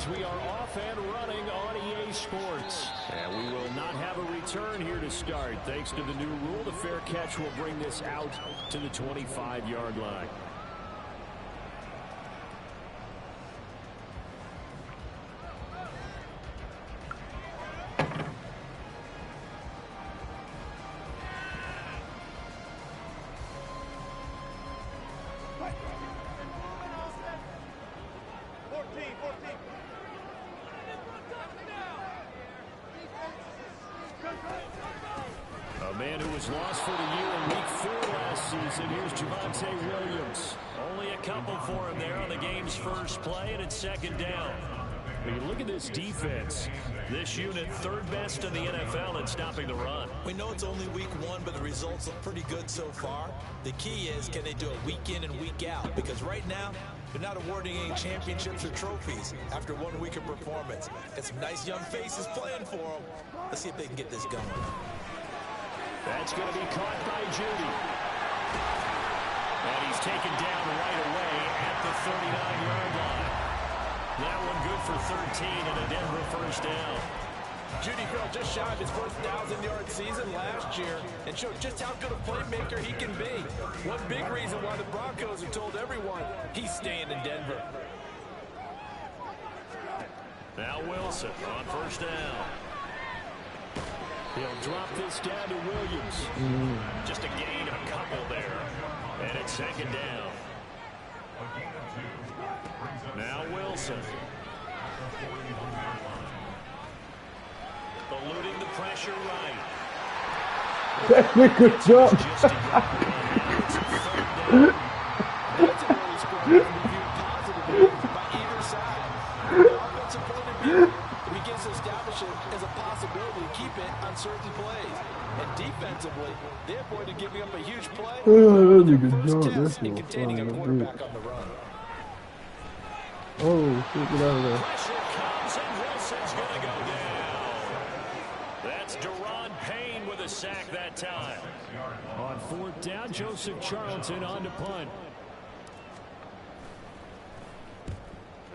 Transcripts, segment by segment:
fans, we are off and running on EA Sports. And we will not have a return here to start. Thanks to the new rule, the fair catch will bring this out to the 25-yard line. A man who was lost for the year in Week 4 last season. Here's Javonte Williams. Only a couple for him there on the game's first play, and it's second down. When you look at this defense, this unit third best in the NFL in stopping the run. We know it's only week 1, but the results look pretty good so far. The key is, can they do it week in and week out? Because right now, they're not awarding any championships or trophies after 1 week of performance. Got some nice young faces playing for them. Let's see if they can get this going. That's going to be caught by Judy. And he's taken down right away at the 39-yard line. That one good for 13 and a Denver first down. Judy fell just shy of his first 1,000-yard season last year and showed just how good a playmaker he can be. One big reason why the Broncos have told everyone he's staying in Denver. Now Wilson on first down. He'll drop this down to Williams. Just a gain of a couple there. And it's second down. Now Wilson. Eluding the pressure right. Good job. That's an early score that can be viewed positively by either side. From the offensive point of view, it begins to establish it as a possibility to keep it on certain plays. And defensively, they avoided giving up a huge play. That's a good First job. test in containing a quarterback on the run. Oh, shit, get out of there. Pressure comes and Wilson's going to go down. That's Deron Payne with a sack that time. On fourth down, Joseph Charlton on to punt.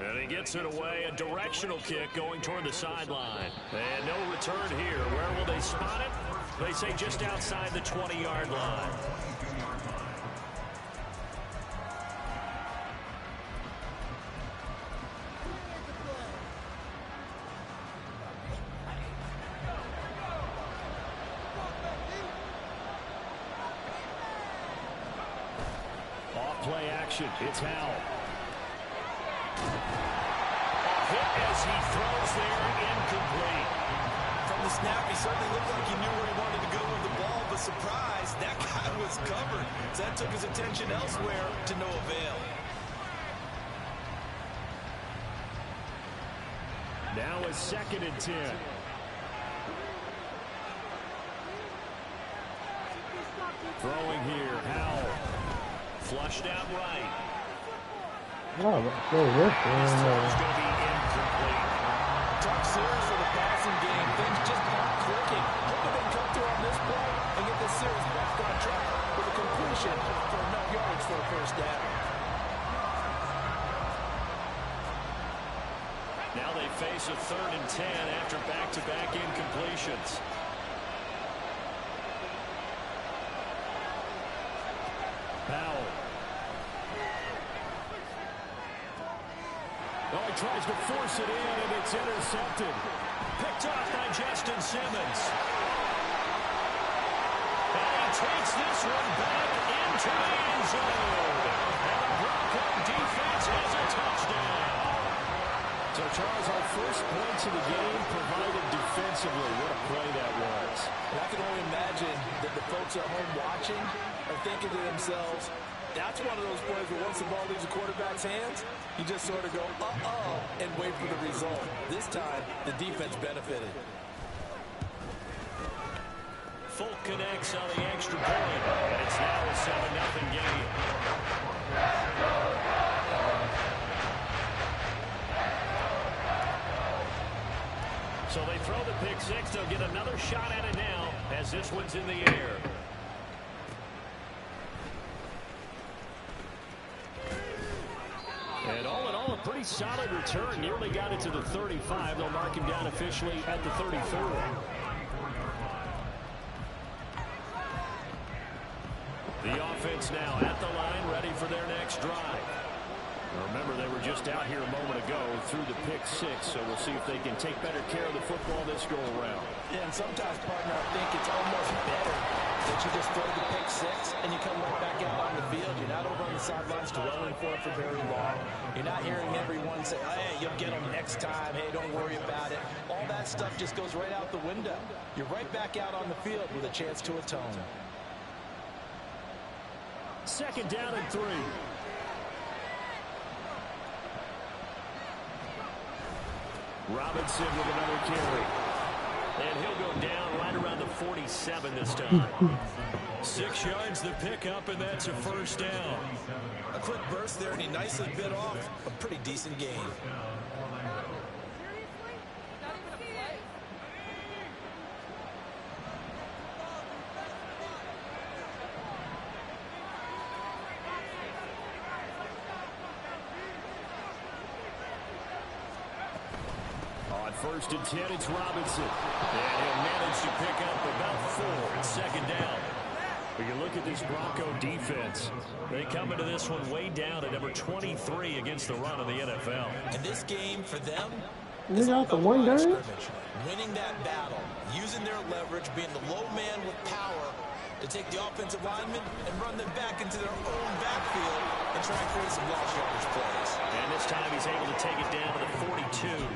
And he gets it away, a directional kick going toward the sideline. And no return here. Where will they spot it? They say just outside the 20-yard line. Off play action. It's Howell. Hit as he throws there, incomplete. From the snap, he certainly looked like he knew where he wanted to go with the ball, but surprise, that guy was covered. So that took his attention elsewhere to no avail. Now a second and 10. Throwing here, Howell. Flushed out right. Oh, that's so rich. It's going to be incomplete. Talk serious for the passing game. Things just aren't clicking. Hoping they can come through on this play and get this series back on track with a completion for enough yards for a first down. Now they face a 3rd and 10 after back-to-back incompletions. Powell. Oh, he tries to force it in, and it's intercepted. Picked off by Justin Simmons. And he takes this one back into the end zone. And the Bronco defense has a touchdown. So, Charles, our first points of the game provided defensively. What a play that was. And I can only imagine that the folks at home watching are thinking to themselves, that's one of those plays where once the ball leaves the quarterback's hands, you just sort of go, uh-oh, and wait for the result. This time, the defense benefited. Folk connects on the extra point, and it's now a 7-0 game. So they throw the pick six. They'll get another shot at it now as this one's in the air. And all in all, a pretty pretty solid return. Nearly got it to the 35. They'll mark him down officially at the 34. The offense now at the line, ready for their next drive. Remember, they were just out here a moment ago through the pick six, so we'll see if they can take better care of the football this go-around. Yeah, and sometimes, partner, I think it's almost better that you just throw the pick six and you come right back out on the field. You're not over on the sidelines dwelling for it for very long. You're not hearing everyone say, hey, you'll get them next time. Hey, don't worry about it. All that stuff just goes right out the window. You're right back out on the field with a chance to atone. Second down and 3. Robinson with another carry. And he'll go down right around the 47 this time. 6 yards the pickup, and that's a first down. A quick burst there, and he nicely bit off a pretty decent gain. First and 10, it's Robinson. And he'll manage to pick up about 4 and second down. When you look at this Bronco defense, they come into this one way down at number 23 against the run of the NFL. And this game for them Is it out the one guy? winning that battle, using their leverage, being the low man with power to take the offensive linemen and run them back into their own backfield and try and create some lost yardage plays. And this time he's able to take it down to the 42.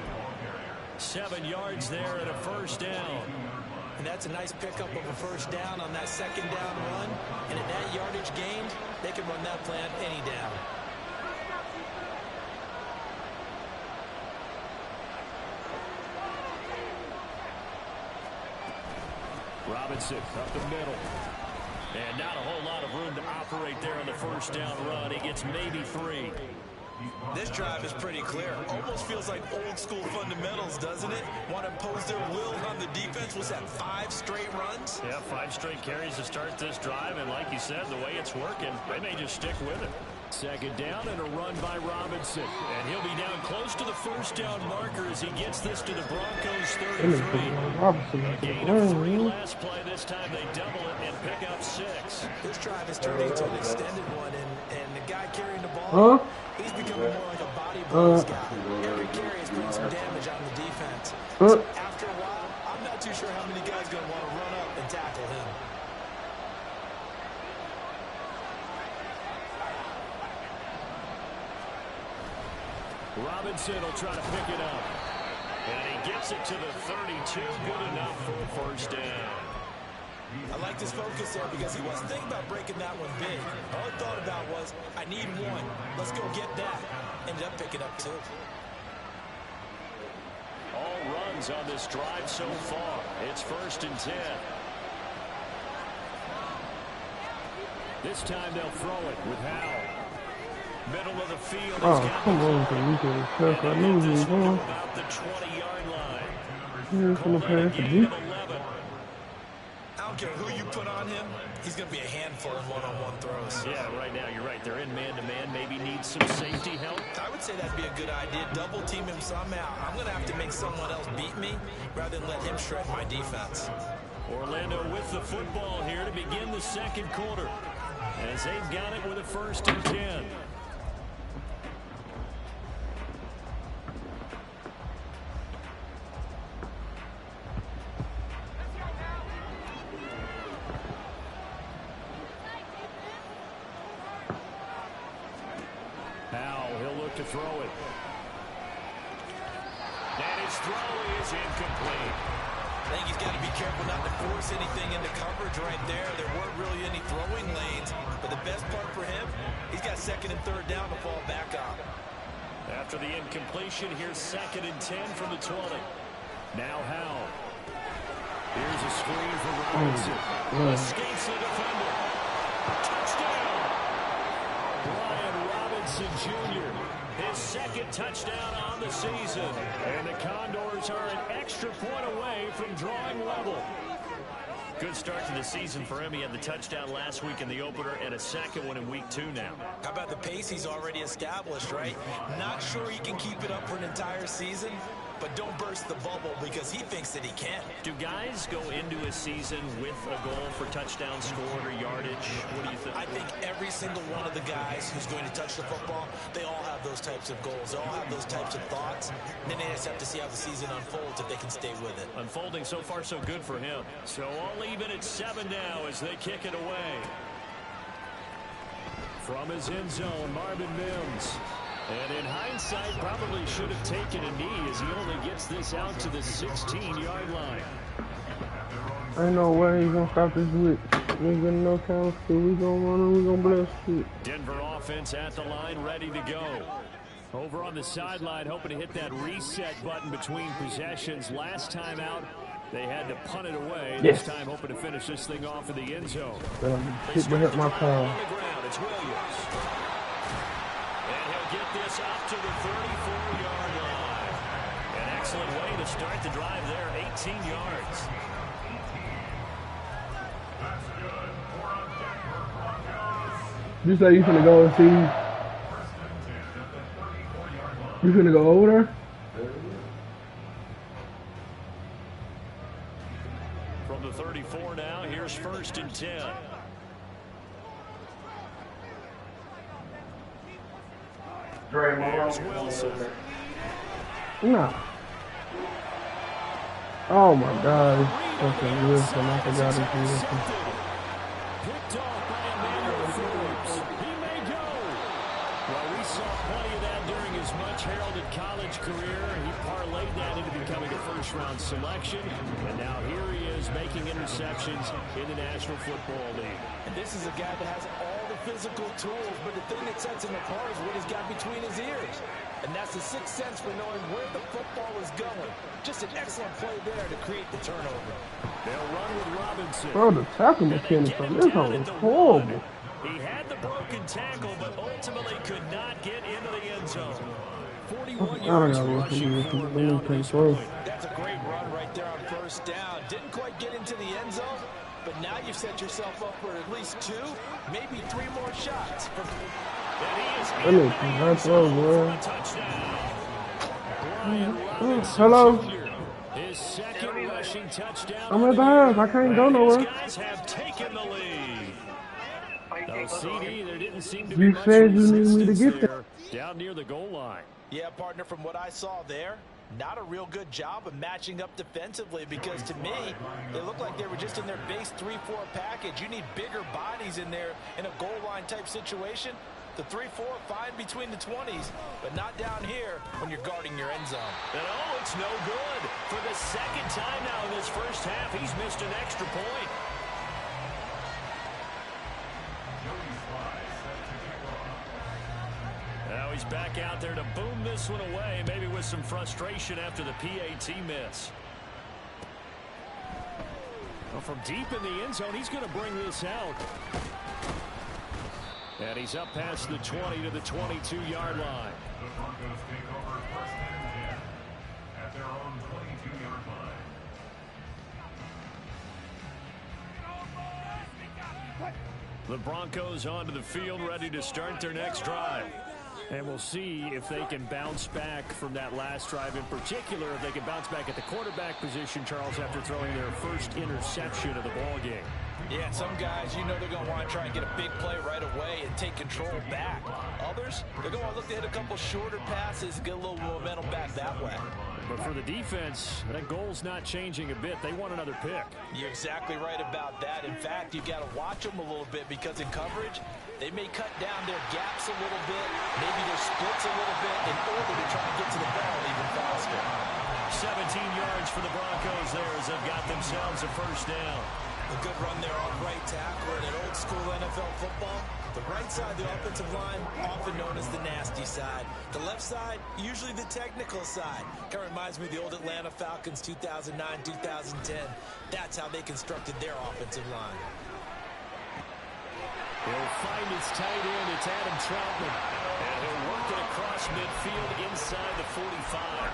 7 yards there and a first down. And that's a nice pickup of a first down on that second down run. And at that yardage gained, they can run that plan any down. Robinson up the middle. And not a whole lot of room to operate there on the first down run. He gets maybe 3. This drive is pretty clear. Almost feels like old school fundamentals, doesn't it? Want to impose their will on the defense. Was that 5 straight runs? Yeah, 5 straight carries to start this drive. And like you said, the way it's working, they may just stick with it. Second down and a run by Robinson. And he'll be down close to the first down marker as he gets this to the Broncos 33. A gain of 3 last play. This time they double it and pick up 6. This drive is turning into an extended one, and the guy carrying the ball, he's becoming more like a body blows guy. Every carry is putting some damage on the defense. So after a while, I'm not too sure how many guys are going to want to run up and tackle him. Robinson will try to pick it up. And he gets it to the 32. Good enough for a first down. I like his focus there because he wasn't thinking about breaking that one big. All he thought about was, I need 1. Let's go get that. Ended up picking up 2. All runs on this drive so far. It's first and 10. This time they'll throw it with Howell. Middle of the field. Oh, come on, Felipe. I knew he was going. About the 20-yard line. He's going to pass the deep. I don't care who you put on him, he's going to be a handful in one-on-one throws. Yeah, right now, you're right. They're in man-to-man. Maybe need some safety help. I would say that'd be a good idea. Double team him somehow. I'm going to have to make someone else beat me rather than let him shred my defense. Orlando with the football here to begin the second quarter. As they've got it with a first and 10. To throw it. And his throw is incomplete. I think he's got to be careful not to force anything into coverage right there. There weren't really any throwing lanes, but the best part for him, he's got second and third down to fall back on. After the incompletion, here's second and 10 from the 20. Now Howell. Here's a screen for Robinson. Escapes the defender. Touchdown! Brian Robinson Jr. His second touchdown on the season. And the Condors are an extra point away from drawing level. Good start to the season for him. He had the touchdown last week in the opener and a second one in week 2 now. How about the pace he's already established, right? Not sure he can keep it up for an entire season, but don't burst the bubble because he thinks that he can. Do guys go into a season with a goal for touchdown scored or yardage? What do you think? I think every single one of the guys who's going to touch the football, they all have those types of goals. They all have those types of thoughts. And then they just have to see how the season unfolds if they can stay with it. Unfolding so far so good for him. So all even at 7 now as they kick it away. From his end zone, Marvin Mims. And in hindsight, probably should have taken a knee as he only gets this out to the 16-yard line. Ain't no way he's gonna stop this blitz. We ain't getting no counts, so we gonna run and we gonna bless shit. Denver offense at the line, ready to go. Over on the sideline, hoping to hit that reset button between possessions. Last time out, they had to punt it away. Yes. This time, hoping to finish this thing off in the end zone. Hit my car. On the ground, it's Williams. And he'll get this up to the 34-yard line. An excellent way to start the drive there, 18 yards. You say you finna go and see? You finna go over there? From the 34 now, here's 1st and 10. Here's Wilson. Nah. Oh my God. Fucking Wilson. I forgot it's Wilson. Picked off by Emmanuel Forbes. He may go. Well, we saw plenty of that during his much heralded college career. He parlayed that into becoming a first-round selection. And now here he is making interceptions in the National Football League. And this is a guy that has all the physical tools, but the thing that sets him apart is what he's got between his ears. And that's the sixth sense for knowing where the football is going. Just an excellent play there to create the turnover. They'll run with Robinson. Bro, the tackle mechanics on this one is horrible. He had the broken tackle, but ultimately could not get into the end zone. 41 yards rushing for him down to this point. That's a great run right there on 1st down. Didn't quite get into the end zone, but now you've set yourself up for at least 2, maybe 3 more shots. I need to throw, boy. Hello. His second rushing touchdown. I'm at the house. I can't go nowhere. These guys have taken the lead. No CD, there didn't seem to be You much said you need me to resistance get there. there down near the goal line. Yeah, partner, from what I saw there, not a real good job of matching up defensively because to me, they looked like they were just in their base 3-4 package. You need bigger bodies in there in a goal line type situation. The 3-4 fine between the 20s, but not down here when you're guarding your end zone. And oh, it's no good. For the second time now in this first half, he's missed an extra point. Now he's back out there to boom this one away, maybe with some frustration after the PAT miss. Well, from deep in the end zone, he's going to bring this out. And he's up past the 20 to the 22-yard line. The Broncos take over 1st and 10 at their own 22-yard line. The Broncos onto the field, ready to start their next drive. And we'll see if they can bounce back from that last drive. In particular, if they can bounce back at the quarterback position, Charles, after throwing their first interception of the ball game. Yeah, some guys, you know they're going to want to try and get a big play right away and take control back. Others, they're going to want to look to hit a couple shorter passes and get a little momentum back that way. But for the defense, that goal's not changing a bit. They want another pick. You're exactly right about that. In fact, you've got to watch them a little bit because in coverage, they may cut down their gaps a little bit, maybe their splits a little bit in order to try and get to the ball even faster. 17 yards for the Broncos there as they've got themselves a first down. A good run there on right tackle in an old school NFL football. The right side of the offensive line, often known as the nasty side. The left side, usually the technical side. Kind of reminds me of the old Atlanta Falcons 2009-2010. That's how they constructed their offensive line. He'll find his tight end. It's Adam Troutman. And he'll work it across midfield inside the 45.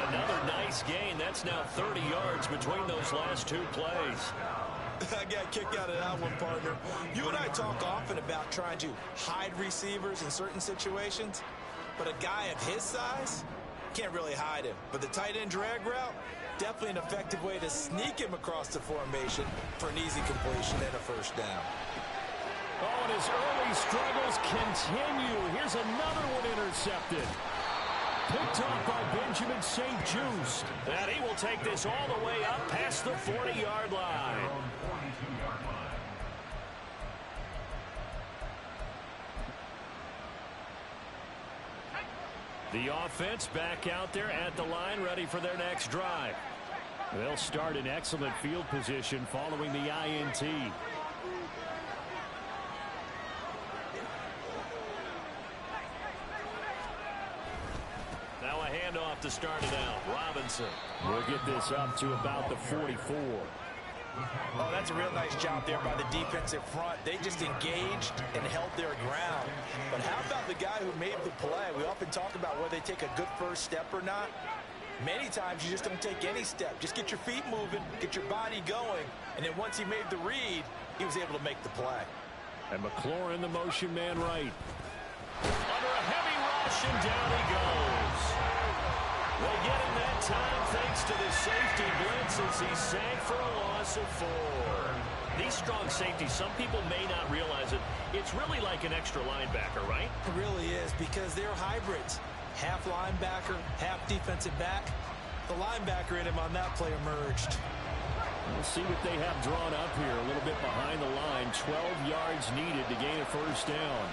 Another nice gain. That's now 30 yards between those last 2 plays. I got kicked out of that one, partner. You and I talk often about trying to hide receivers in certain situations, but a guy of his size can't really hide him. But the tight end drag route, definitely an effective way to sneak him across the formation for an easy completion and a first down. Oh, and his early struggles continue. Here's another one intercepted. Picked off by Benjamin St-Juste. And he will take this all the way up past the 40-yard line. The offense back out there at the line, ready for their next drive. They'll start in excellent field position following the INT. Now a handoff to start it out. Robinson will get this up to about the 44. Oh, that's a real nice job there by the defensive front. They just engaged and held their ground. But how about the guy who made the play? We often talk about whether they take a good first step or not. Many times you just don't take any step. Just get your feet moving, get your body going, and then once he made the read, he was able to make the play. And McLaurin, the motion man right. Under a heavy rush, and down he goes. They get him that time thanks to the safety blitz as he sank for a loss of 4. These strong safeties, some people may not realize it. It's really like an extra linebacker, right? It really is, because they're hybrids. Half linebacker, half defensive back. The linebacker in him on that play emerged. We'll see what they have drawn up here. A little bit behind the line. 12 yards needed to gain a first down.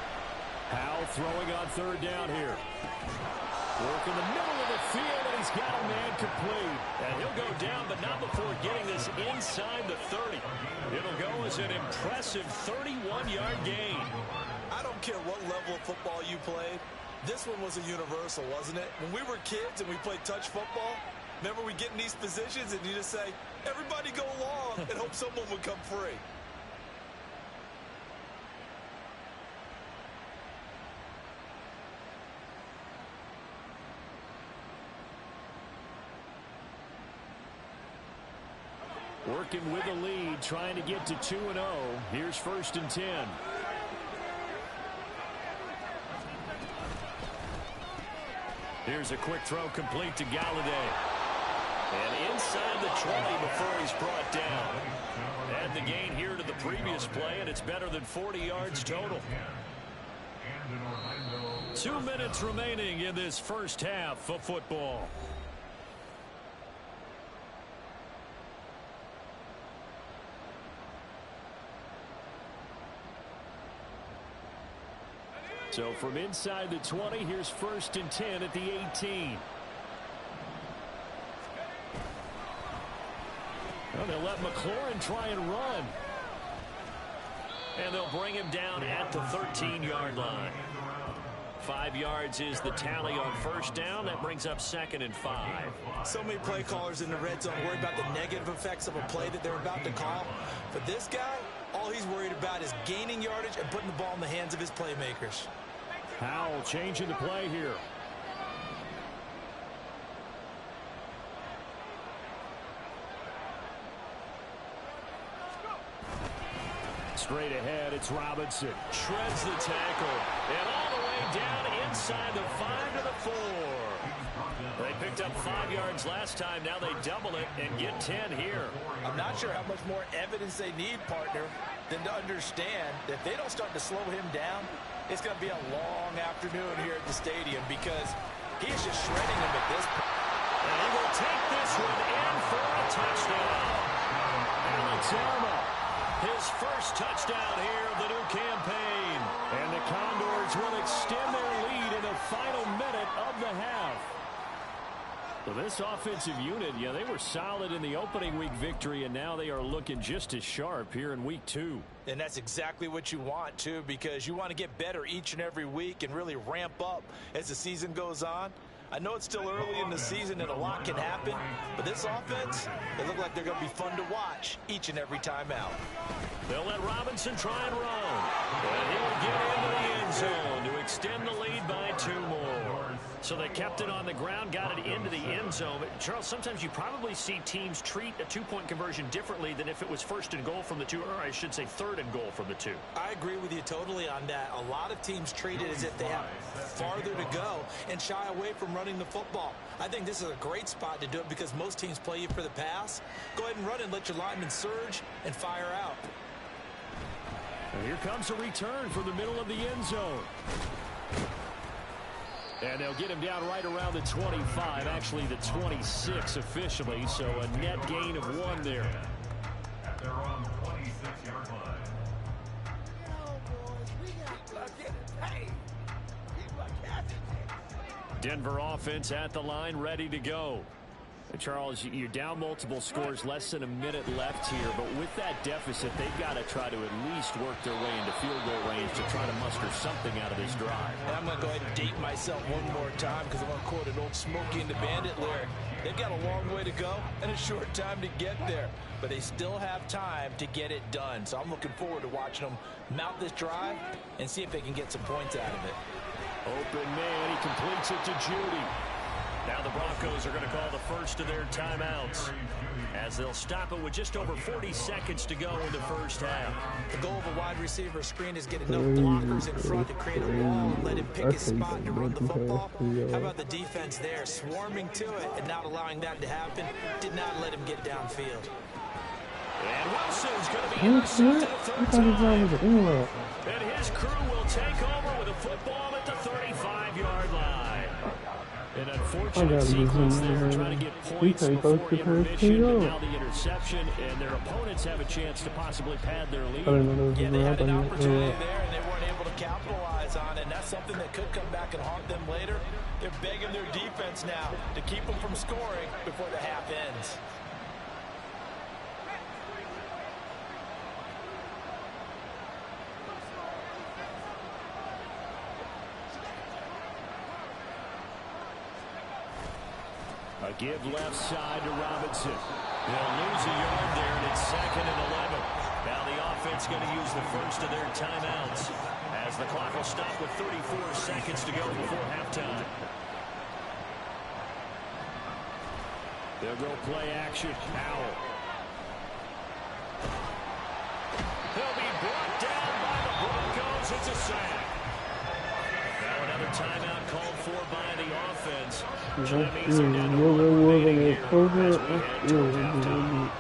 Howell throwing on third down here. Work in the middle of the field, and he's got a man complete. And he'll go down, but not before getting this inside the 30. It'll go as an impressive 31-yard gain. I don't care what level of football you played. This one was a universal, wasn't it? When we were kids and we played touch football, remember we get in these positions and you just say, everybody go long, and hope someone would come free. Working with the lead, trying to get to 2-0. Here's 1st and 10. Here's a quick throw complete to Galladay. And inside the 20 before he's brought down. And the gain here to the previous play, and it's better than 40 yards total. 2 minutes remaining in this first half of football. So from inside the 20, here's 1st and 10 at the 18. Well, they'll let McLaurin try and run. And they'll bring him down at the 13-yard line. 5 yards is the tally on first down. That brings up 2nd and 5. So many play callers in the red zone worry about the negative effects of a play that they're about to call. But this guy, all he's worried about is gaining yardage and putting the ball in the hands of his playmakers. Howell changing the play here. Straight ahead, it's Robinson. Shreds the tackle. And all the way down inside the 5 to the 4. They picked up 5 yards last time. Now they double it and get 10 here. I'm not sure how much more evidence they need, partner, than to understand that if they don't start to slow him down, it's going to be a long afternoon here at the stadium because he's just shredding him at this point. And he will take this one in for a touchdown. Alex Arma, his first touchdown here of the new campaign. And the Condors will extend their lead in the final minute of the half. So this offensive unit, yeah, they were solid in the opening week victory, and now they are looking just as sharp here in week 2. And that's exactly what you want, too, because you want to get better each and every week and really ramp up as the season goes on. I know it's still early in the season and a lot can happen, but this offense, they look like they're going to be fun to watch each and every time out. They'll let Robinson try and run. And he will get into the end zone to extend the lead by 2 more. So they kept it on the ground, got it into the end zone. But Charles, sometimes you probably see teams treat a two-point conversion differently than if it was first and goal from the 2, or I should say third and goal from the 2. I agree with you totally on that. A lot of teams treat it as if they have farther to go and shy away from running the football. I think this is a great spot to do it because most teams play you for the pass. Go ahead and run and let your linemen surge and fire out. And here comes a return from the middle of the end zone. And they'll get him down right around the 25, actually the 26 officially, so a net gain of 1 there. At their own 26-yard line. Denver offense at the line, ready to go. And Charles, you're down multiple scores, less than a minute left here, but with that deficit, they've got to try to at least work their way into field goal range to try to muster something out of this drive. And I'm going to go ahead and date myself one more time because I'm going to quote an old Smokey and the Bandit lyric. They've got a long way to go and a short time to get there, but they still have time to get it done. So I'm looking forward to watching them mount this drive and see if they can get some points out of it. Open man, he completes it to Judy. Now the Broncos are going to call the first of their timeouts as they'll stop it with just over 40 seconds to go in the first half. The goal of a wide receiver screen is get enough blockers in front to create a wall and let him pick his spot to run the football. How about the defense there, swarming to it and not allowing that to happen? Did not let him get downfield. And Wilson's going to be intercepted a third time. And his crew will take over with a football at the 35-yard line. An unfortunate sequence there, trying to get points before intermission, but now the interception, and their opponents have a chance to possibly pad their lead. Yeah, they had an opportunity there, and they weren't able to capitalize on it, and that's something that could come back and haunt them later. They're begging their defense now to keep them from scoring before the half ends. A give left side to Robinson. They'll lose a yard there, and it's 2nd and 11. Now the offense going to use the first of their timeouts as the clock will stop with 34 seconds to go before halftime. They'll go play action. Powell. He'll be brought down by the Broncos. It's a sack. Now another timeout called for by the offense. That means they're down to 1 remaining here as we head towards halftime.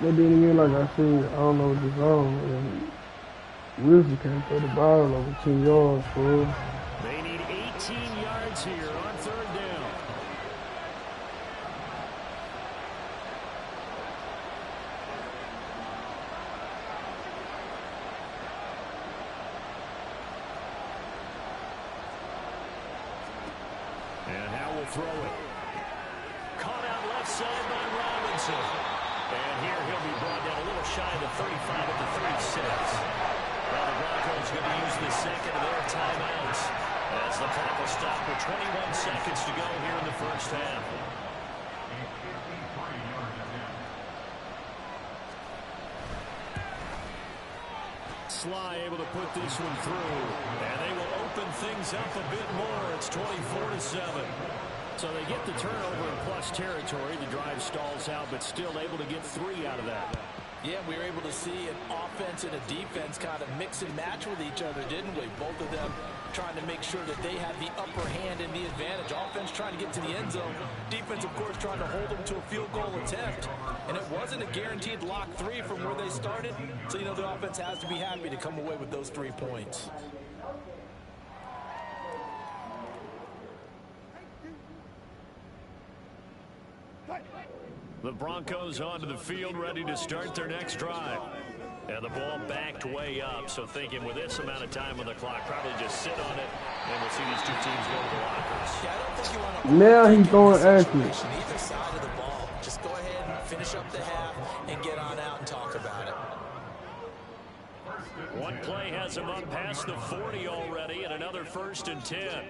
They didn't mean like I said, I don't know what this on. Wilson can't throw the ball over 10 yards, bro. They need 18 yards here on 3rd down. And Howe will throw it. Caught out left side by Robinson. And here he'll be brought down a little shy of the 35 at the 36. Now the Broncos going to use the second of their timeouts as the clock will stop with 21 seconds to go here in the first half. Sly able to put this one through, and they will open things up a bit more. It's 24-7. So they get the turnover in plus territory. The drive stalls out, but still able to get 3 out of that. Yeah, we were able to see an offense and a defense kind of mix and match with each other, didn't we? Both of them trying to make sure that they had the upper hand and the advantage. Offense trying to get to the end zone. Defense, of course, trying to hold them to a field goal attempt. And it wasn't a guaranteed lock 3 from where they started. So, you know, the offense has to be happy to come away with those 3 points. The Broncos onto the field, ready to start their next drive. And the ball backed way up, so thinking with this amount of time on the clock, probably just sit on it, and we'll see these two teams go to the lockers. Yeah, I don't think you want to now he's going accurate. either side of the ball. Just go ahead and finish up the half and get on out and talk about it. One play has him up past the 40 already, and another 1st and 10.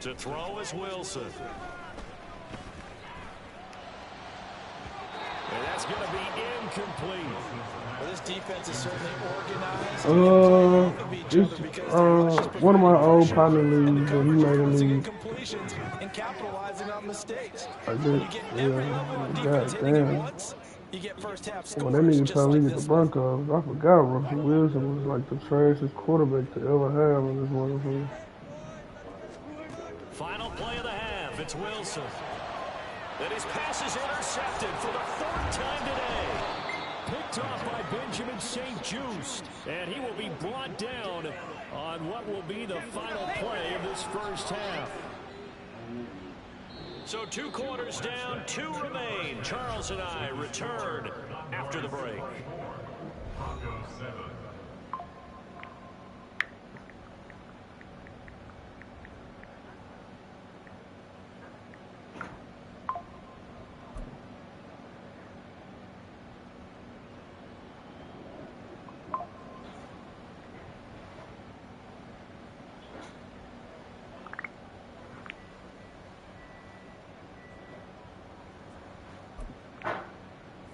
To throw is Wilson. And that's That's going to be incomplete. Well, this defense is certainly organized. One of my old partner leagues, but he made a league. Completions and capitalizing on mistakes. I When did, you get every level of defense hitting at once, you get first half scores. Well, that nigga just told me like get the this one. Broncos. I forgot Russell Wilson was like the trashiest quarterback to ever have in this motherfucker. Final play of the half. It's Wilson. And his pass is intercepted for the third time today. Picked off by Benjamin St-Juste. And he will be brought down on what will be the final play of this first half. So 2 quarters down, 2 remain. Charles and I return after the break. Broncos 7.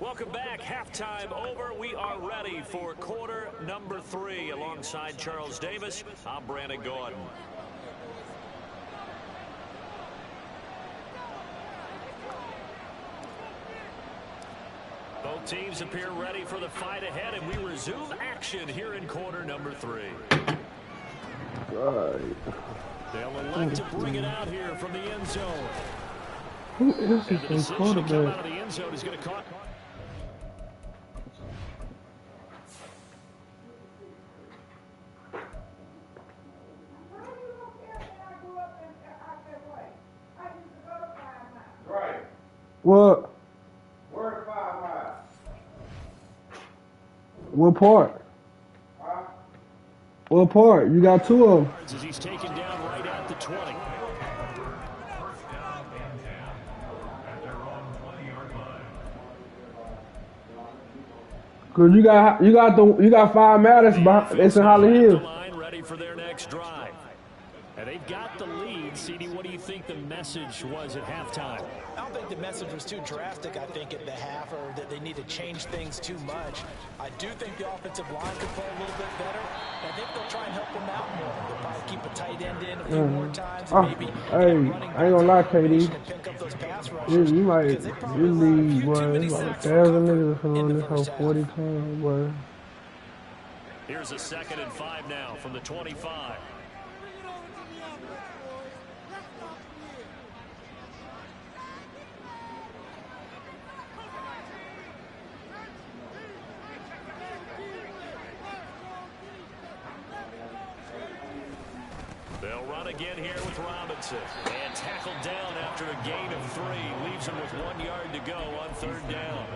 Welcome back. Halftime over. We are ready for quarter number 3. Alongside Charles Davis, I'm Brandon Gordon. Both teams appear ready for the fight ahead, and we resume action here in quarter number 3. Right. They'll elect to bring it out here from the end zone. Who is And the this decision to come out quarterback? of the end zone is going to cost. What? What part? What part? You got 2 of them. As he's taken down right at the 20. First down and 10 at their own 20-yard line. Cause you got 5 Maddox behind. It's in Holly Hill. Line ready for their next drive. And they've got the lead. CD, what do you think the message was at halftime? I don't think the message was too drastic, I think, at the half, or that they need to change things too much. I do think the offensive line could play a little bit better. And I think they'll try and help them out more. They'll probably keep a tight end in a few more times. And maybe Hey, I ain't gonna lie, KD. and pick up those pass rushers. You might, Because they you probably allow a lead, few boy. too many It's like sacks 1,000 to niggas cover on in the this whole first half. 40 times, boy. Here's a 2nd and 5 now from the 25. They'll run again here with Robinson. And tackled down after a gain of 3. Leaves him with 1 yard to go on 3rd down.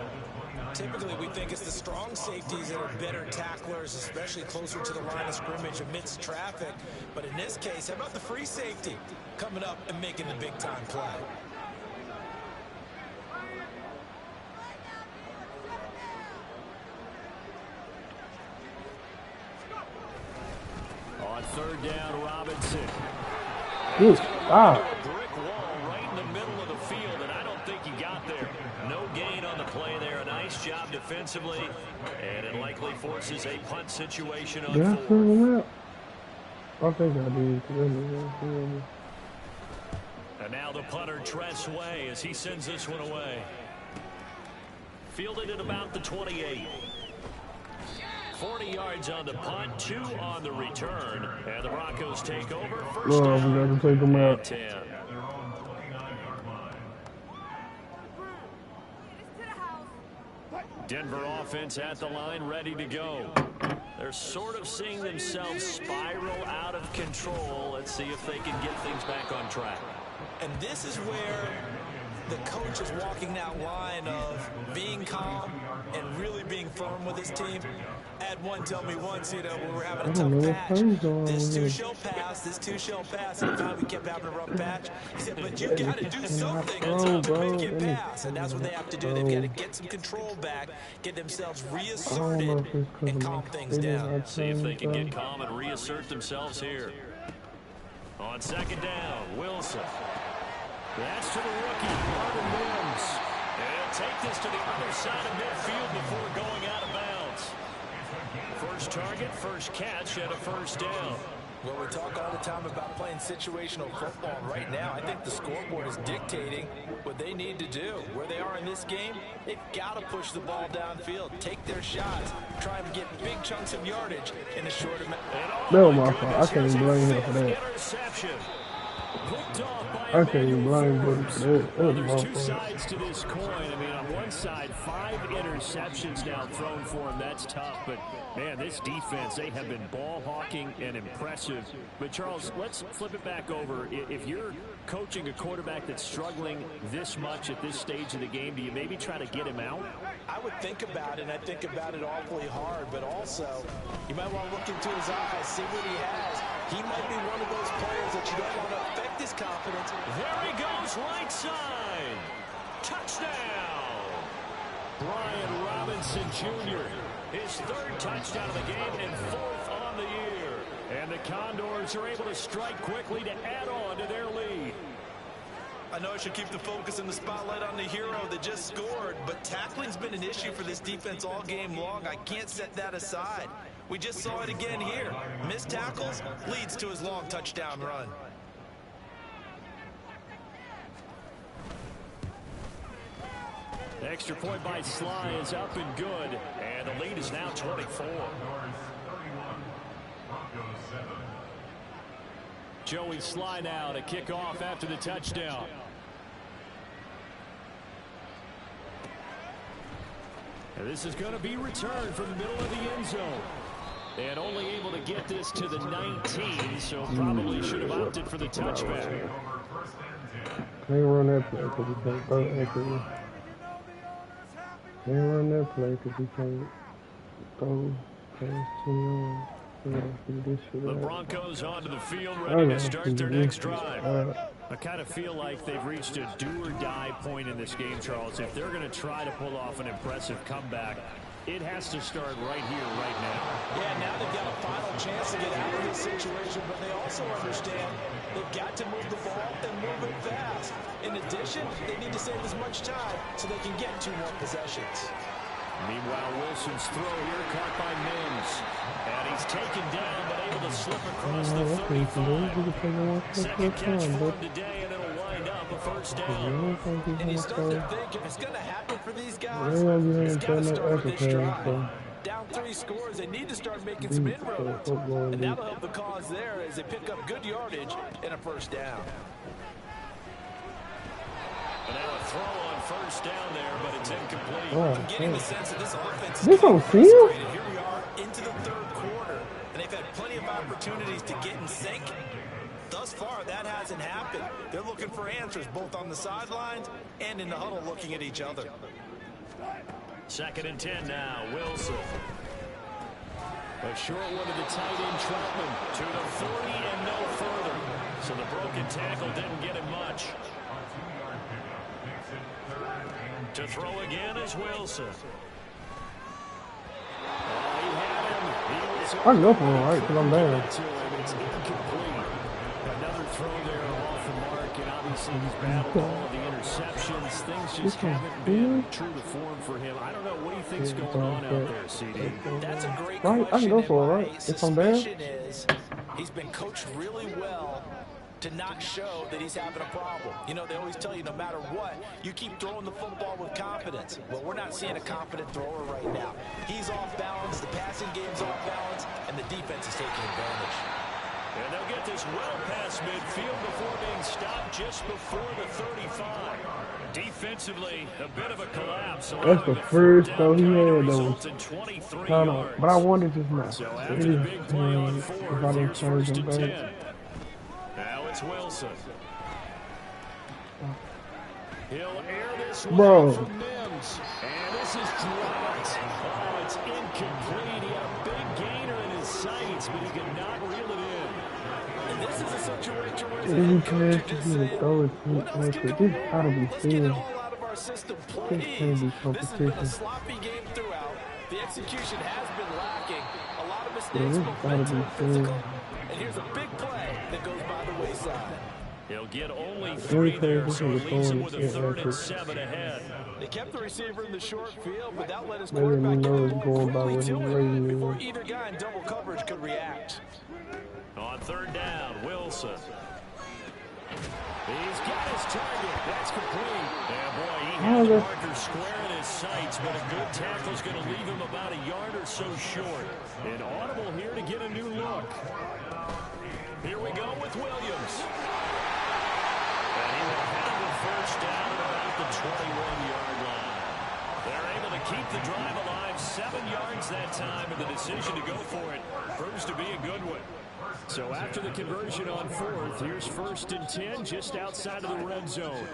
Typically, we think it's the strong safeties that are better tacklers, especially closer to the line of scrimmage amidst traffic. But in this case, how about the free safety coming up and making the big-time play? On 3rd down, Robinson. Ooh, wow. A brick wall right in the middle of the field, and I don't think he got there. No gain on the play there. A nice job defensively, and it likely forces a punt situation on Did I 4th. fill him out? I think I did. And now the punter, Tress Way, as he sends this one away. Fielded at about the 28. 40 yards on the punt, 2 on the return. And the Broncos take over. First Lord, down we got to take him and out. 10. At their own 29-yard line. Denver offense at the line, ready to go. They're sort of seeing themselves spiral out of control. Let's see if they can get things back on track. And this is where the coach is walking that line of being calm and really being firm with his team. Had one tell me once, you know, when we're having a tough patch, this too shall pass, this too shall pass. And finally we kept having a rough patch. He said, but you got to do something to make it pass. And that's what they have to do. They've got to get some control back, get themselves reasserted, and calm things down. See if they can get calm and reassert themselves here. On 2nd down, Wilson. That's to the rookie, Marvin Mims. And take this to the other side of midfield before going out of bounds. First target, first catch, and a first down. Well, we talk all the time about playing situational football. Right now, I think the scoreboard is dictating what they need to do. Where they are in this game, they've got to push the ball downfield, take their shots, try to get big chunks of yardage in a short amount. That was my fault. I can't even blame him for that. Interception. Picked off by I can't even blame him for that. That was my There's two fault. sides to this coin. I mean, on one side, 5 interceptions now thrown for him. That's tough. But, man, this defense, they have been ball hawking and impressive. But, Charles, let's flip it back over. If you're coaching a quarterback that's struggling this much at this stage of the game, do you maybe try to get him out? I would think about it, and I think about it awfully hard. But also, you might want to look into his eyes, see what he has. He might be one of those players that you don't want to affect his confidence. There he goes, right side. Touchdown. Brian Robinson Jr., his 3rd touchdown of the game and 4th on the year. And the Condors are able to strike quickly to add on to their lead. I know I should keep the focus and the spotlight on the hero that just scored, but tackling's been an issue for this defense all game long. I can't set that aside. We just saw it again here. Missed tackles leads to his long touchdown run. The extra point by Sly is up and good, and the lead is now 24. Joey Sly now to kick off after the touchdown. And this is going to be returned from the middle of the end zone. And only able to get this to the 19, so probably should have opted for the touchback. Can't run that play because he can't throw accurately. Can't run that play because he can't throw past 10 yards. The Broncos onto the field, ready to start their next drive. I kind of feel like they've reached a do-or-die point in this game, Charles. If they're going to try to pull off an impressive comeback, it has to start right here, right now. Yeah, now they've got a final chance to get out of this situation, but they also understand they've got to move the ball and move it fast. In addition, they need to save as much time so they can get 2 more possessions. Meanwhile, Wilson's throw here caught by Mims. And he's taken down, but able to slip across the 35. Second catch for him today, and it'll wind up a first down. And you start to think, if it's going to happen for these guys, it's got to start with this drive. Down 3 scores, they need to start making some inroads. And that'll help the cause there as they pick up good yardage and a first down. And now a throw on first down there, but it's incomplete. I'm getting the sense that this offense is This on field? Here we are into the 3rd quarter, and they've had plenty of opportunities to get in sync. Thus far, that hasn't happened. They're looking for answers both on the sidelines and in the huddle looking at each other. 2nd and 10 now, Wilson. A short one to the tight end, Troutman, to the 40 and no further. So the broken tackle didn't get him much. To throw again is Wilson. Oh, he had him. I can go for him, right? Because I'm down. It's incomplete. Another throw there off the mark, and obviously he's battled all of the interceptions. Things just haven't been true to form for him. I don't know. What do you think's going on out there, CD? That's a great Right, I can go for it, right? If I'm down. Suspicion is he's been coached really well to not show that he's having a problem. You know, they always tell you no matter what, you keep throwing the football with confidence. Well, we're not seeing a confident thrower right now. He's off balance, the passing game's off balance, and the defense is taking advantage. And they'll get this well past midfield before being stopped just before the 35. Defensively, a bit of a collapse. That's the first throw he had though. Kind of, but I wanted this match. So after the big play on 4, here's 1st and 10. Now it's Wilson. He'll air this one from Mims. And this is dropped. Oh, it's incomplete. He had a big gainer in his sights, but he could not reel it in. And this is a situation where Any chance to do it, throw it, this gotta be fair. This can't be competition. This has been a sloppy game throughout. The execution has been lacking. A lot of mistakes, both mental and physical. And here's a big play that goes by the wayside. He'll get only 3 there, so it leaves him with a 3rd and 7 ahead. They kept the receiver in the short field, but that let his They didn't quarterback get know the it's ball going by quickly what his to it rating before is. either guy in double coverage could react. On 3rd down, Wilson. He's got his target. That's complete. Yeah, boy, he had the marker square in his sights, but a good tackle is going to leave him about a yard or so short. An audible here to get a new look. Here we go with Williams. And he will have the 1st down at about the 21-yard line. They're able to keep the drive alive, 7 yards that time, and the decision to go for it proves to be a good one. So after the conversion on 4th, here's 1st and 10 just outside of the red zone.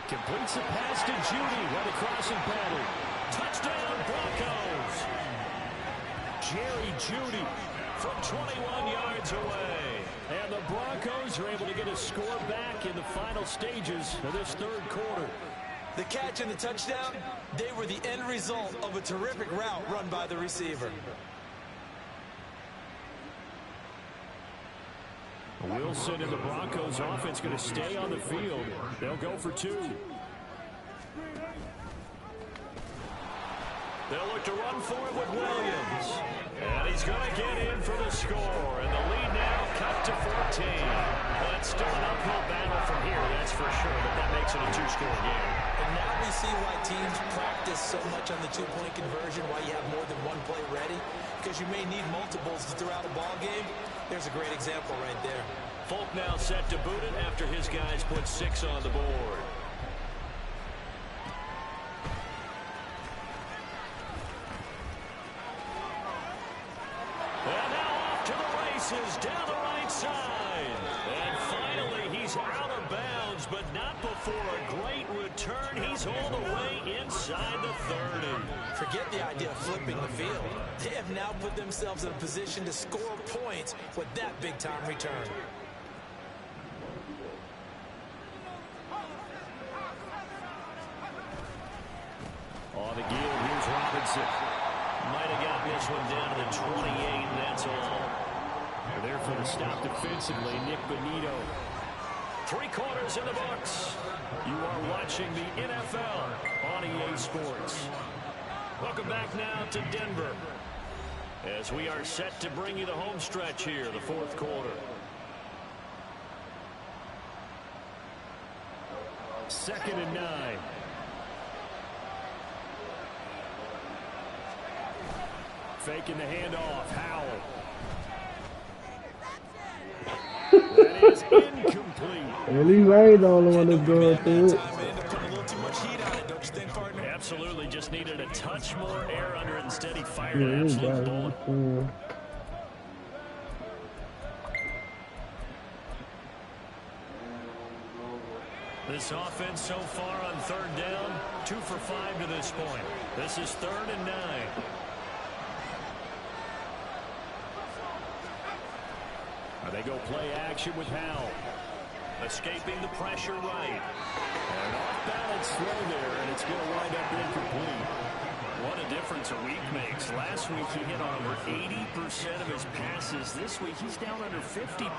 Completes the pass to Judy with a crossing pattern. Touchdown Broncos. Jerry Judy from 21 yards away. And the Broncos are able to get a score back in the final stages of this 3rd quarter. The catch and the touchdown, they were the end result of a terrific route run by the receiver. Wilson and the Broncos offense going to stay on the field. They'll go for 2. They'll look to run for it with Williams. And he's going to get in for the score. And the lead now cut to 14. But still an uphill battle from here, that's for sure. But that makes it a 2-score game. And now we see why teams practice so much on the 2-point conversion, why you have more than one play ready. Because you may need multiples throughout a ball game. There's a great example right there. Folk now set to boot it after his guys put 6 on the board. And now off to the races down the right side. And finally he's out of bounds, but not before a great return. He's all the way inside the 30. Forget the idea of flipping the field. They have now put themselves in a position to score points with that big-time return. On the gill, here's Robinson. Might have gotten this one down to the 28, and that's all. They're there for the stop defensively, Nick Bonito. 3 quarters in the books. You are watching the NFL on EA Sports. Welcome back now to Denver, as we are set to bring you the home stretch here, the 4th quarter. 2nd and 9. Faking the handoff, Howell. That is incomplete. At least I ain't the only one that's going through it. Absolutely, just needed a touch more air under it. Instead, he fired Yeah, an absolute bullet. This offense so far on 3rd down, 2 for 5 to this point. This is 3rd and 9. They go play action with Howell. Escaping the pressure right. And off-balance throw there, and it's going to wind up incomplete. What a difference a week makes. Last week he hit on over 80% of his passes. This week he's down under 50%.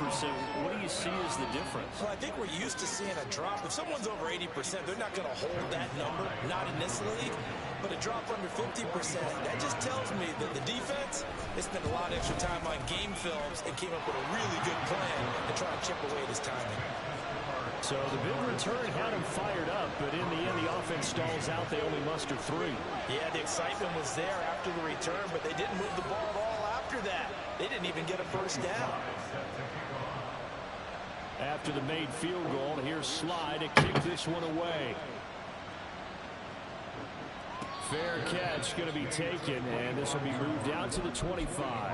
What do you see as the difference? Well, I think we're used to seeing a drop. If someone's over 80%, they're not going to hold that number, not in this league. But a drop under 50%, that just tells me that the defense, they spent a lot of extra time on game films and came up with a really good plan to try and chip away at his timing. So the big return had him fired up, but in the end the offense stalls out. They only muster 3. Yeah, the excitement was there after the return, but they didn't move the ball at all after that. They didn't even get a 1st down. After the made field goal, here's Sly to kick this one away. Fair catch going to be taken, and this will be moved out to the 25.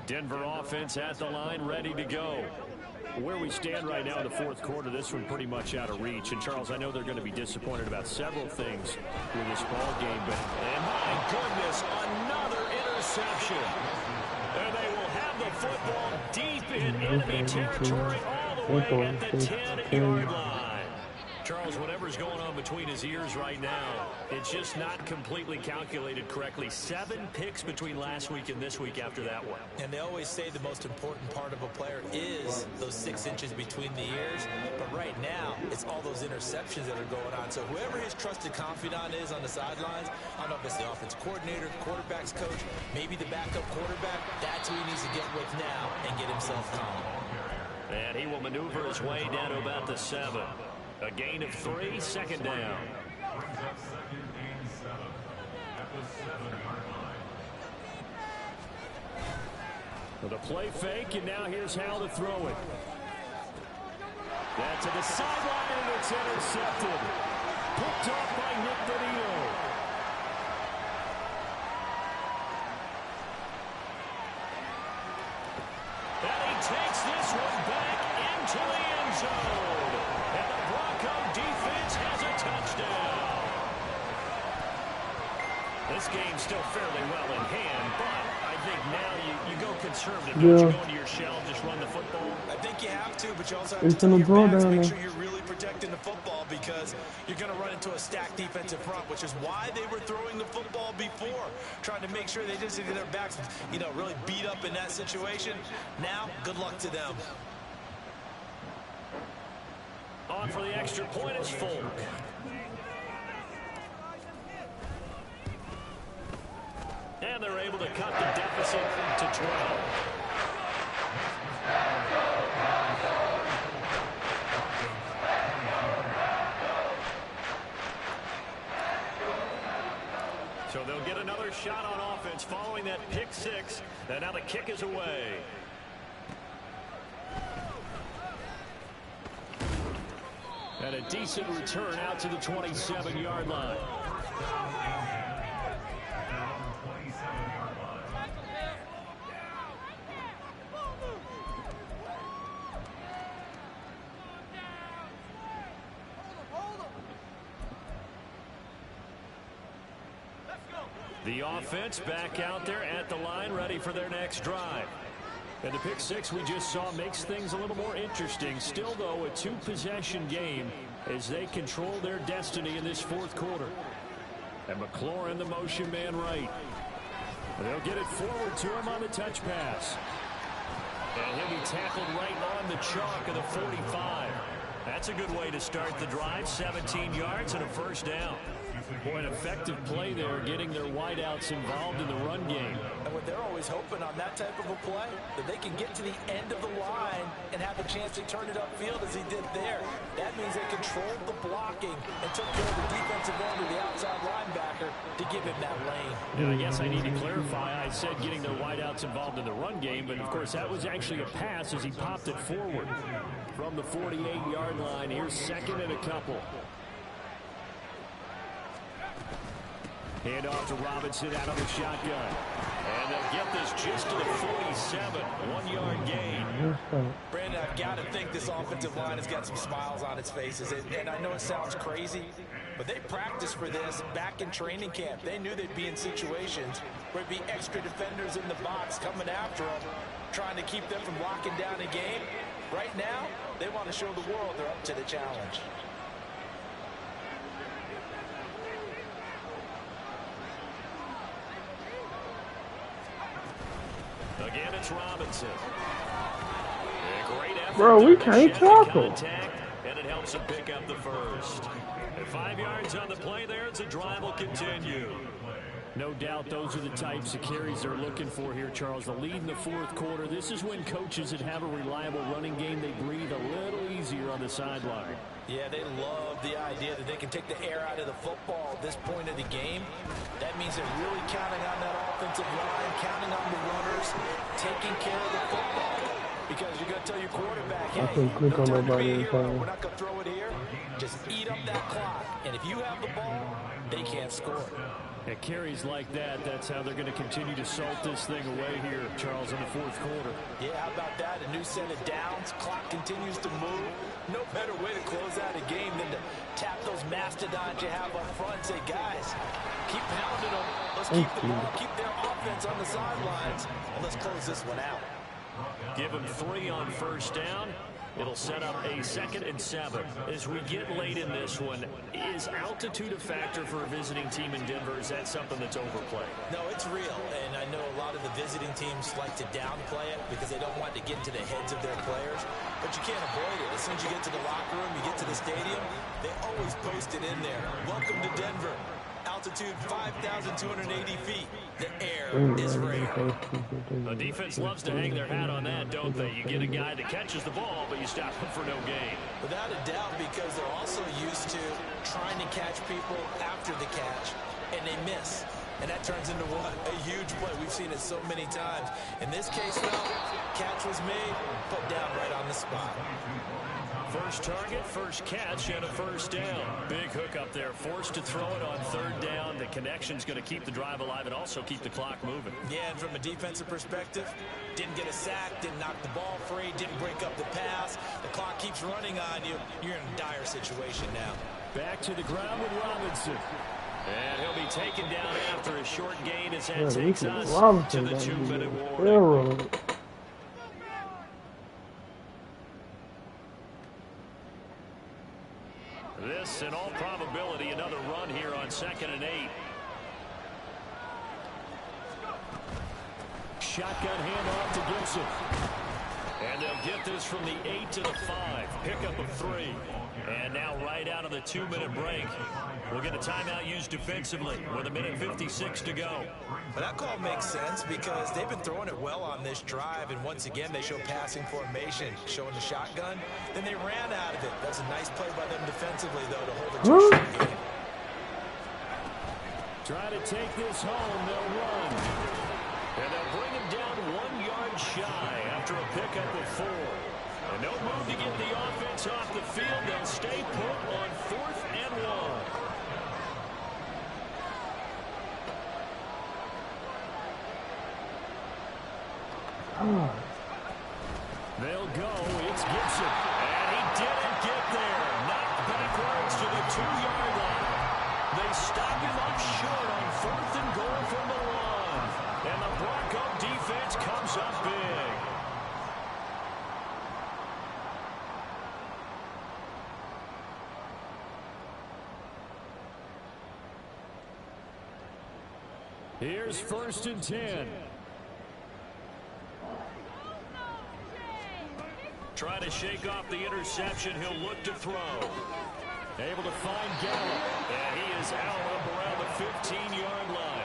Denver offense at the line, ready to go. Where we stand right now in the 4th quarter, this one pretty much out of reach. And, Charles, I know they're going to be disappointed about several things with this ball game, but, and my goodness, another interception. And they will have the football deep in enemy territory all the way at the 10-yard line. Charles, whatever's going on between his ears right now, it's just not completely calculated correctly. 7 picks between last week and this week after that one. And they always say the most important part of a player is those 6 inches between the ears. But right now, it's all those interceptions that are going on. So whoever his trusted confidant is on the sidelines, I don't know if it's the offense coordinator, quarterback's coach, maybe the backup quarterback, that's who he needs to get with now and get himself calm. And he will maneuver his way down to about the 7. A gain of 3, second down. Second and 7 at the 7-yard line. With a play fake, and now here's Hal to throw it. That's to the sideline, and it's intercepted. Picked off by Nick Bonito. And he takes this one back into the end zone. And the Bronco defense has a touchdown. This game's still fairly well in hand, but I think now you go conservative. Don't you go into your shell, just run the football? I think you have to, but you also have to tell your backs, make sure you're really protecting the football because you're going to run into a stacked defensive front, which is why they were throwing the football before, trying to make sure they just get their backs, really beat up in that situation. Now, good luck to them. On for the extra point is Folk. And they're able to cut the deficit to 12. So they'll get another shot on offense following that pick 6. And now the kick is away. And a decent return out to the 27-yard line. The offense back out there at the line, ready for their next drive. And the pick 6 we just saw makes things a little more interesting. Still, though, a 2-possession game as they control their destiny in this 4th quarter. And McLaurin, the motion man right. They'll get it forward to him on the touch pass. And he'll be tackled right on the chalk of the 45. That's a good way to start the drive. 17 yards and a first down. Boy, an effective play there, getting their wideouts involved in the run game. And what they're always hoping on that type of a play, that they can get to the end of the line and have a chance to turn it upfield as he did there. That means they controlled the blocking and took care of the defensive end of the outside linebacker to give him that lane. And I guess I need to clarify. I said getting their wideouts involved in the run game, but of course that was actually a pass as he popped it forward. From the 48-yard line, here's 2nd and a couple. Hand off to Robinson out of the shotgun. And they'll get this just to the 47. 1-yard gain. Brandon, I've got to think this offensive line has got some smiles on its faces. And I know it sounds crazy, but they practiced for this back in training camp. They knew they'd be in situations where it'd be extra defenders in the box coming after them, trying to keep them from locking down a game. Right now, they want to show the world they're up to the challenge. Again, it's Robinson. A great effort. Bro, we can't tackle. And it helps him pick up the first. And 5 yards on the play there as the drive will continue. No doubt those are the types of carries they're looking for here, Charles. The lead in the 4th quarter. This is when coaches that have a reliable running game, they breathe a little easier on the sideline. Yeah, they love the idea that they can take the air out of the football at this point of the game. That means they're really counting on that offensive line, counting on the runners, taking care of the football. Because you're going to tell your quarterback, hey, no time to be a hero. We're not going to throw it here. Just eat up that clock. And if you have the ball, they can't score. At carries like that, that's how they're going to continue to salt this thing away here, Charles, in the 4th quarter. Yeah, how about that? A new set of downs. Clock continues to move. No better way to close out a game than to tap those mastodons you have up front and say, guys, keep pounding them. Let's keep the ball, keep their offense on the sidelines, and let's close this one out. Give them 3 on first down. It'll set up a 2nd and 7. As we get late in this one, is altitude a factor for a visiting team in Denver? Is that something that's overplayed? No, it's real, and I know a lot of the visiting teams like to downplay it because they don't want to get into the heads of their players, but you can't avoid it. As soon as you get to the locker room, you get to the stadium, they always post it in there. Welcome to Denver. Altitude 5,280 feet. The air is rare. The defense loves to hang their hat on that, don't they? You get a guy that catches the ball, but you stop him for no gain. Without a doubt, because they're also used to trying to catch people after the catch, and they miss. And that turns into what? A huge play. We've seen it so many times. In this case, though, catch was made, put down right on the spot. First target, first catch, and a first down. Big hook up there, forced to throw it on 3rd down. The connection's going to keep the drive alive and also keep the clock moving. Yeah, and from a defensive perspective, didn't get a sack, didn't knock the ball free, didn't break up the pass. The clock keeps running on you. You're in a dire situation now. Back to the ground with Robinson. And he'll be taken down after a short gain as that takes us to the 2-minute warning. This, in all probability, another run here on 2nd and 8. Shotgun handoff to Gibson. And they'll get this from the 8 to the 5. Pickup of 3. And now right out of the 2-minute break, we'll get a timeout used defensively with 1:56 to go. But that call makes sense because they've been throwing it well on this drive, and once again they show passing formation, showing the shotgun. Then they ran out of it. That's a nice play by them defensively, though, to hold it to a short game. Try to take this home, they'll run. And they'll bring him down 1 yard shy after a pickup of 4. And no move to get the offense off the field. They'll stay put on 4th and 1. They'll go. It's Gibson. And he didn't get there. Knocked backwards to the 2-yard line. They stop him up short on 4th and goal from the 1. And the Bronco defense comes up big. Here's 1st and 10. Try to shake off the interception. He'll look to throw. Able to find Gallup. And he is out up around the 15-yard line.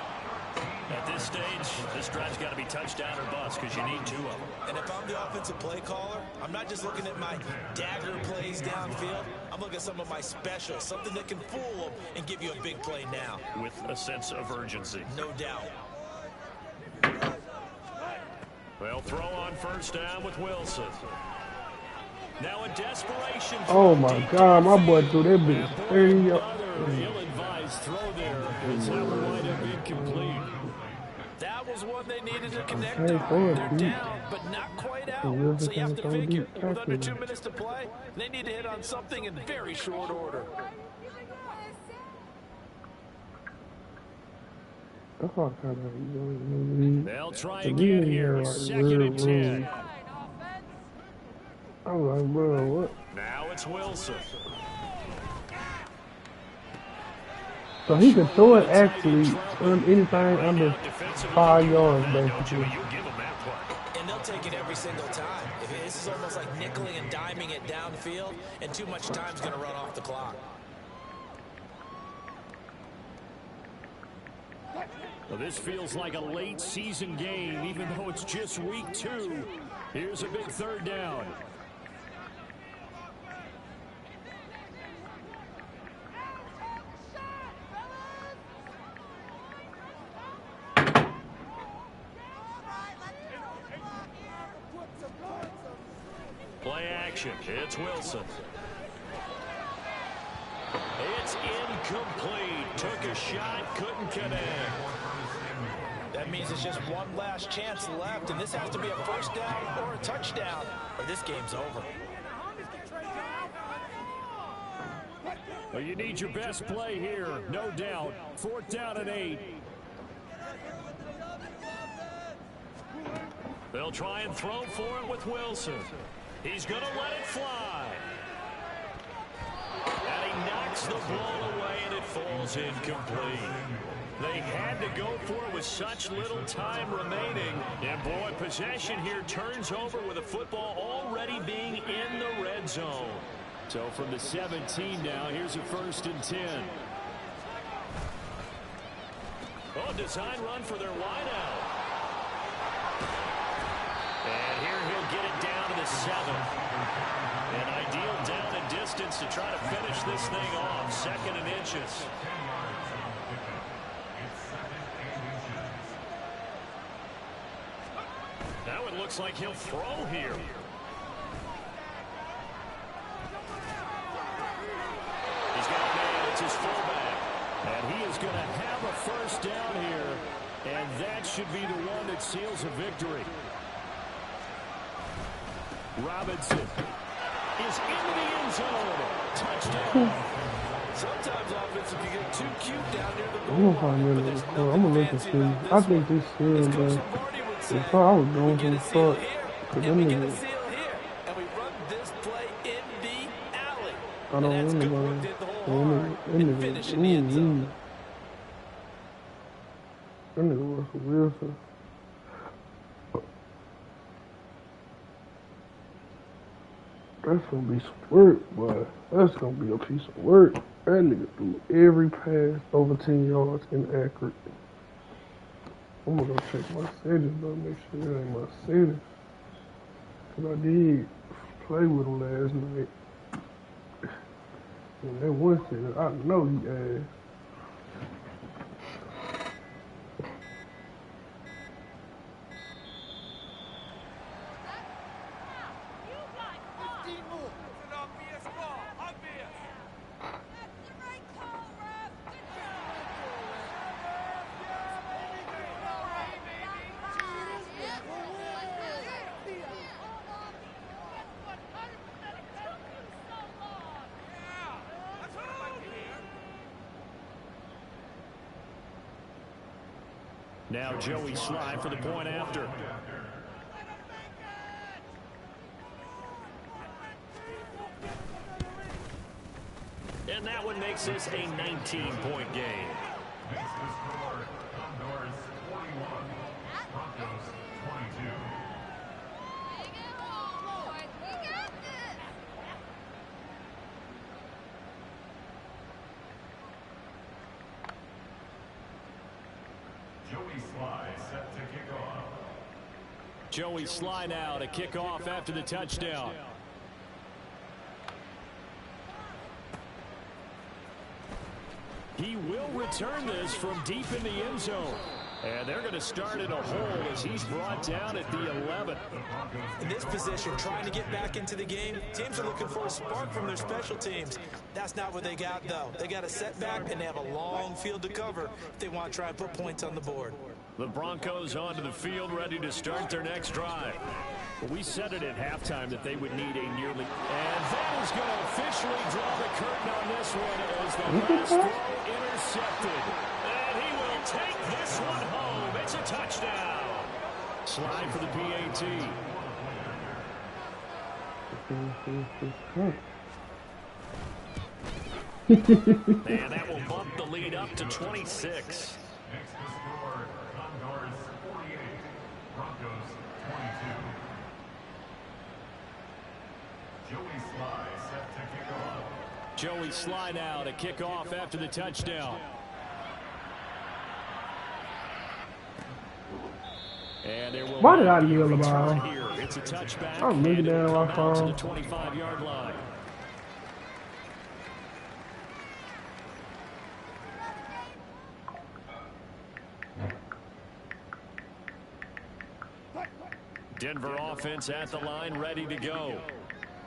At this stage, this drive's got to be touchdown or bust because you need 2 of them. And if I'm the offensive play caller, I'm not just looking at my dagger plays downfield. I'm looking at some of my specials, something that can fool them and give you a big play now. With a sense of urgency. No doubt. They'll throw on 1st down with Wilson. Now in desperation. Oh my God, my boy threw that bitch 30 yards. Ill-advised throw there. It's that will wind up incomplete. That was one they needed to connect on. They're down, but not quite out. So you have to figure, with under 2 minutes to play, they need to hit on something in very short order. They'll try again here. 2nd and 10. I'm like, bro, what? Now it's Wilson. So he can throw it actually anything under 5 yards, basically. And they'll take it every single time. This is almost like nickeling and diming it downfield, and too much time's going to run off the clock. Well, this feels like a late season game, even though it's just week 2. Here's a big 3rd down. Play action. It's Wilson. It's incomplete. Took a shot, couldn't connect. That means it's just one last chance left, and this has to be a 1st down or a touchdown, or this game's over. Well, you need your best play here, no doubt. 4th down and 8. They'll try and throw for it with Wilson. He's going to let it fly. And he knocks the ball away, and it falls incomplete. They had to go for it with such little time remaining. And, boy, possession here turns over with a football already being in the red zone. So from the 17 now, here's a 1st and 10. Oh, design run for their wideout. And here he'll get it down to the 7. An ideal down and distance to try to finish this thing off. 2nd and inches. Now it looks like he'll throw here. He's got a man. It's his fullback. And he is going to have a 1st down here. And that should be the one that seals a victory. Robinson is into the end zone. Touchdown. Sometimes offensive can get too cute down near the goal. I'm gonna find line, him. but there's I'm nothing gonna look and fancy see. about this I think one. this seal, As but Coach Lombardi would say, if I was going we from get the a seal start, here, cause and them we get a niggas, seal here, and we run this play in the alley. I don't And that's good know. work, did the whole hard and finish in the end zone. That nigga Russell Wilson. That's gonna be some work, boy. That's gonna be a piece of work. That nigga threw every pass over 10 yards inaccurate. I'm gonna go check my settings though, make sure that ain't my settings. Cause I did play with him last night. And that one setting, I know he ass. Now Joey Sly for the point after. And that one makes this a 19-point game. Makes the score Condors 41, Broncos 22. Joey Sly set to kick off. Joey Sly now to kick off after the touchdown. He will return this from deep in the end zone. And they're going to start in a hole as he's brought down at the 11. In this position, trying to get back into the game, teams are looking for a spark from their special teams. That's not what they got, though. They got a setback, and they have a long field to cover if they want to try and put points on the board. The Broncos onto the field, ready to start their next drive. We said it at halftime that they would need a nearly... And that is going to officially draw the curtain on this one as the last throw intercepted. And he will take this one home. It's a touchdown. Slide for the PAT. And that will bump the lead up to 26. Makes the score Condors 48, Broncos 22. Joey Sly set to kick off. Joey Sly now to kick off after the touchdown. And there will Why did I be a kneel the return ball? here. It's a touchback. I'm looking and it will down come my out to phone. the 25-yard line. Denver offense at the line, ready to go.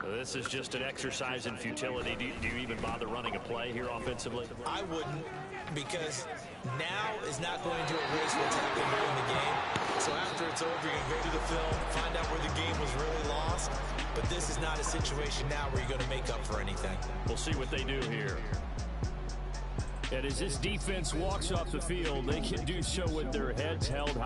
This is just an exercise in futility. Do you even bother running a play here offensively? I wouldn't, because now is not going to erase what's happened during the game. So after it's over, you're going to go through the film, find out where the game was really lost. But this is not a situation now where you're going to make up for anything. We'll see what they do here. And as this defense walks off the field, they can do so with their heads held high.